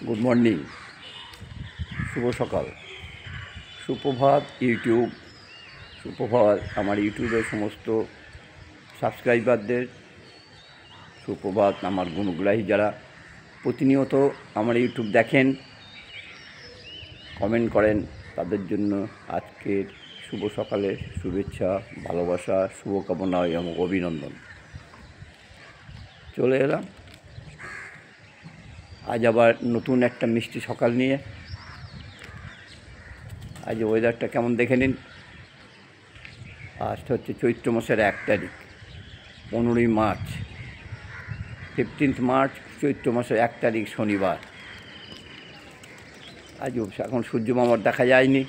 Good morning, শুভ সকাল, সুপ্রভাত YouTube, সুপ্রভাত আমার ইউটিউবের সমস্ত সাবস্ক্রাইবারদের, সুপ্রভাত আমার গুণগ্রাহী যারা প্রতিনিয়ত আমার ইউটিউব দেখেন, কমেন্ট করেন, তাদের জন্য আজকের শুভ সকালের শুভেচ্ছা, ভালোবাসা, শুভকামনা এবং অভিনন্দন। চলে এলাম আজ আবার নতুন একটা মিষ্টি সকাল নিয়ে। আজ ওয়েদারটা কেমন দেখে নিন। আজটা হচ্ছে চৈত্র মাসের 1 তারিখ, 15ই মার্চ, 15 মার্চ, চৈত্র মাসের 1 তারিখ, শনিবার। আজ এখন সূর্য মামার দেখা যায়নি,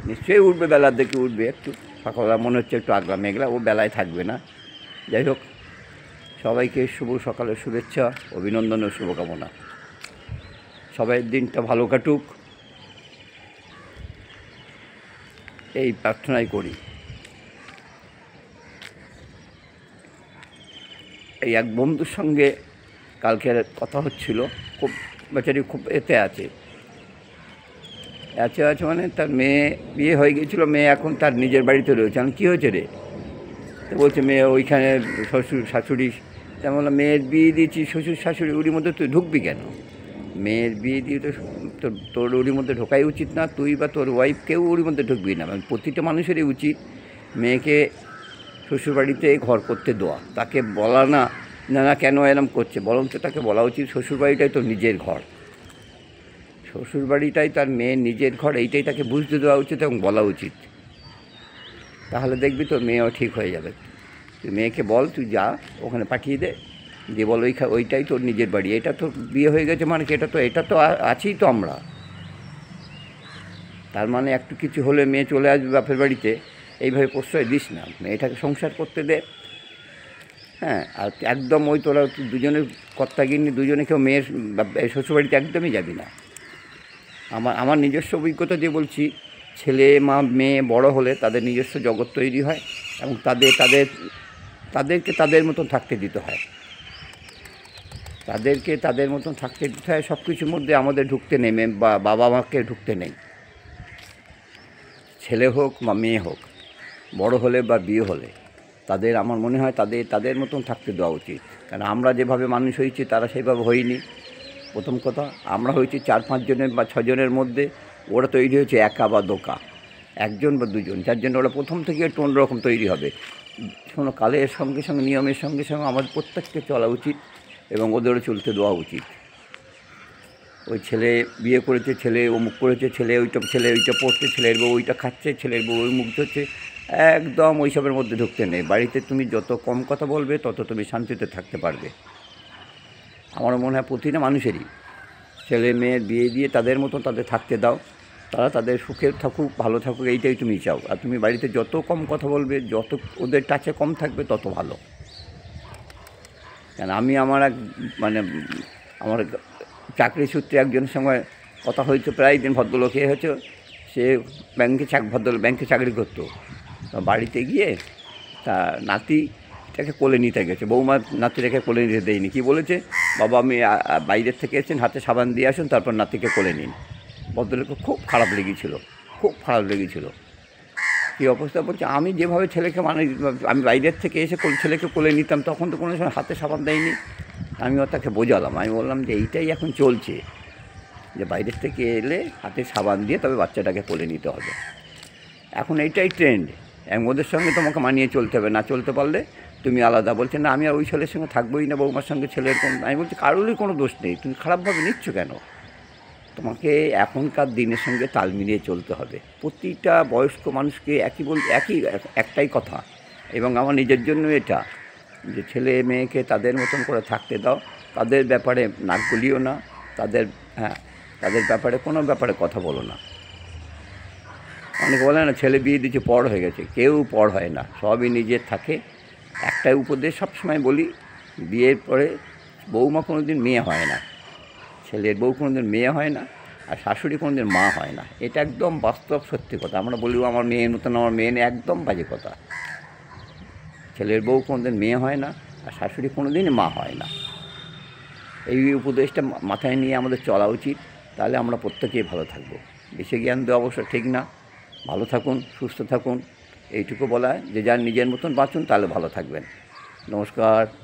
নিশ্চয়ই উঠবে, বেলার দিকে উঠবে। একটু সকালবেলা মনে হচ্ছে একটু আগলা মেঘলা, ও বেলায় থাকবে না। যাই হোক, সবাইকে শুভ সকালের শুভেচ্ছা, অভিনন্দন ও শুভকামনা। সবাই দিনটা ভালো কাটুক, এই প্রার্থনাই করি। এই এক বন্ধুর সঙ্গে কালকে কথা হচ্ছিল, খুব বেচারি খুব এতে আছে মানে তার মেয়ে বিয়ে হয়ে গিয়েছিলো, মেয়ে এখন তার নিজের বাড়িতে রয়েছে। আমি কী হয়েছে রে? তো বলছে মেয়ে ওইখানে শ্বশুর শাশুড়ি। তেমন বললাম মেয়ের বিয়ে দিয়েছি, শ্বশুর শাশুড়ি ওরির মধ্যে তুই ঢুকবি কেন? মেয়ের বিয়ে দিয়ে তো তোর ওরির মধ্যে ঢোকাই উচিত না, তুই বা তোর ওয়াইফ কেউ ওরির মধ্যে ঢুকবি না। মানে প্রতিটা মানুষেরই উচিত মেয়েকে শ্বশুরবাড়িতে ঘর করতে দেওয়া, তাকে বলা না না কেন এরম করছে, বরঞ্চ তাকে বলা উচিত শ্বশুরবাড়িটাই তোর নিজের ঘর, শ্বশুরবাড়িটাই তার মেয়ের নিজের ঘর, এইটাই তাকে বুঝতে দেওয়া উচিত এবং বলা উচিত। তাহলে দেখবি তোর মেয়েও ঠিক হয়ে যাবে। তুই মেয়েকে বল, তুই যা ওখানে পাঠিয়ে দে, দিয়ে বল ওইটাই তোর নিজের বাড়ি, এটা তোর বিয়ে হয়ে গেছে মানে কি, এটা তো আছেই তো আমরা। তার মানে একটু কিছু হলে মেয়ে চলে আসবে বাপের বাড়িতে, এইভাবে প্রশ্রয় দিস না, মেয়েটাকে সংসার করতে দে। হ্যাঁ, আর একদম ওই তোরা দুজনের কর্তাগিন্নি দুজনে কেউ মেয়ের শ্বশুরবাড়িতে একদমই যাবি না। আমার নিজস্ব অভিজ্ঞতা দিয়ে বলছি, ছেলে মা মেয়ে বড় হলে তাদের নিজস্ব জগৎ তৈরি হয় এবং তাদেরকে তাদের মতন থাকতে দিতে হয়, তাদেরকে তাদের মতন থাকতে দিতে হয়। সব কিছুর মধ্যে আমাদের ঢুকতে নেই, বা বাবা মাকে ঢুকতে নেই। ছেলে হোক বা মেয়ে হোক, বড় হলে বা বিয়ে হলে তাদের, আমার মনে হয় তাদের মতন থাকতে দেওয়া উচিত। কারণ আমরা যেভাবে মানুষ হয়েছি তারা সেইভাবে হয়নি। প্রথম কথা, আমরা হয়েছি 4-5 জনের বা 6 জনের মধ্যে, ওরা তৈরি হয়েছে একা বা দোকা, 1 জন বা 2 জন, যার জন্য ওরা প্রথম থেকে একটু অন্যরকম তৈরি হবে। শোনো, কালের সঙ্গে সঙ্গে নিয়মের সঙ্গে সঙ্গে আমাদের প্রত্যেককে চলা উচিত এবং ওদেরও চলতে দেওয়া উচিত। ওই ছেলে বিয়ে করেছে, ছেলে অমুক করেছে, ছেলে ওইটা পড়ছে, ছেলের বউ ওইটা খাচ্ছে, ছেলের বউ ওই মুখ ধরছে, একদম ওইসবের মধ্যে ঢুকতে নেই। বাড়িতে তুমি যত কম কথা বলবে তত তুমি শান্তিতে থাকতে পারবে। আমার মনে হয় প্রতিটা মানুষেরই ছেলে মেয়ের বিয়ে দিয়ে তাদের মতো তাদের থাকতে দাও, তারা তাদের সুখে থাকুক, ভালো থাকুক, এইটাই তুমি চাও। আর তুমি বাড়িতে যত কম কথা বলবে, যত ওদের টাচে কম থাকবে, তত ভালো। কেন আমি আমার চাকরি সূত্রে একজনের সঙ্গে কথা হয়েছে, প্রায় দিন, ভদ্রলোক হয়েছে, সে ব্যাংকে চাকরি করতো। বাড়িতে গিয়ে তা নাতিটাকে কোলে নিতে গেছে, বৌমা নাতিটাকে কোলে নিতে দেয়নি। কি বলেছে, বাবা আমি বাইরের থেকে এসেছেন, হাতে সাবান দিয়ে আসুন, তারপর নাতিকে কোলে নিন। ভদ্রলোকে খুব খারাপ লেগেছিল। কী অবস্থা বলছে, আমি যেভাবে ছেলেকে আমি বাইরের থেকে এসে ছেলেকে কোলে নিতাম, তখন তো কোনো সময় হাতে সাবান দেয়নি। আমিও তাকে বোঝালাম, আমি বললাম যে এইটাই এখন চলছে, যে বাইরের থেকে এলে হাতে সাবান দিয়ে তবে বাচ্চাটাকে কোলে নিতে হবে। এখন এইটাই ট্রেন্ড, এবং ওদের সঙ্গে তোমাকে মানিয়ে চলতে হবে, না চলতে পারলে তুমি আলাদা। বলছে না, আমি আর ওই ছেলের সঙ্গে থাকবোই না, বৌমার সঙ্গে ছেলের কোনো। আমি বলছি কারোরই কোনো দোষ নেই, তুমি খারাপভাবে নিচ্ছ কেন? তোমাকে এখনকার দিনের সঙ্গে তাল মিলিয়ে চলতে হবে। প্রতিটা বয়স্ক মানুষকে একটাই কথা, এবং আমার নিজের জন্য এটা, যে ছেলে মেয়েকে তাদের মতন করে থাকতে দাও, তাদের ব্যাপারে নাক গলিও না, তাদের ব্যাপারে কোনো ব্যাপারে কথা বলো না। অনেকে বলে না ছেলে বিয়ে দিচ্ছে পর হয়ে গেছে, কেউ পর হয় না, সবই নিজের থাকে। একটাই উপদেশ সবসময় বলি, বিয়ের পরে বৌমা কোনো দিন মেয়ে হয় না, ছেলের বউ কোনো দিন মেয়ে হয় না, আর শাশুড়ি কোনো দিন মা হয় না। এটা একদম বাস্তব সত্যি কথা। আমরা বলি আমার মেয়ের মতন, আমার মেয়ে নেই, একদম বাজে কথা। ছেলের বউ কোনো দিন মেয়ে হয় না, আর শাশুড়ি কোনো দিন মা হয় না। এই উপদেশটা মাথায় নিয়ে আমাদের চলা উচিত, তাহলে আমরা প্রত্যেকেই ভালো থাকবো। বেশি জ্ঞান দেওয়া অবশ্য ঠিক না। ভালো থাকুন, সুস্থ থাকুন, এইটুকু বলা, যে যার নিজের মতন বাঁচুন, তাহলে ভালো থাকবেন। নমস্কার।